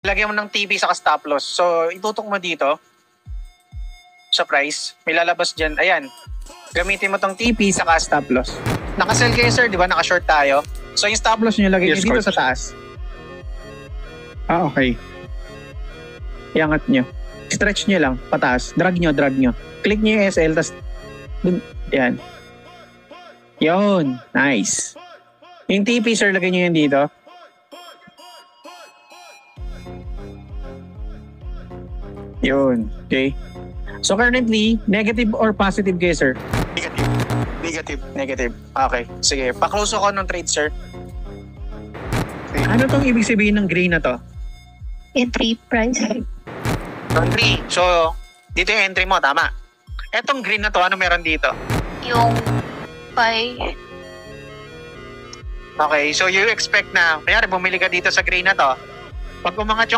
lagyan mo ng TP sa stop loss. So, itutok mo dito sa price. May lalabas dyan. Ayan. Gamitin mo tong TP sa stop loss. Nakasell kayo, sir. Di ba? Nakashort tayo. So, yung stop loss nyo, lagay nyo dito sa taas. Okay. Iangat nyo. Stretch nyo lang. Pataas. Drag nyo. Click nyo yung SL. Tapos, yan. Yun. Nice. Yung TP, sir, lagay nyo yan dito. Yun. Okay. So currently, negative or positive kayo, sir? Negative. Okay. Sige. Pa-close ako ng trade, sir. Okay. Ano tong ibig sabihin ng gray na to? Entry price. Entry. So, dito yung entry mo. Tama. Etong green na to, ano meron dito? Yung buy. Okay. So, you expect na, kanyari, bumili ka dito sa gray na to. Pag umangat yung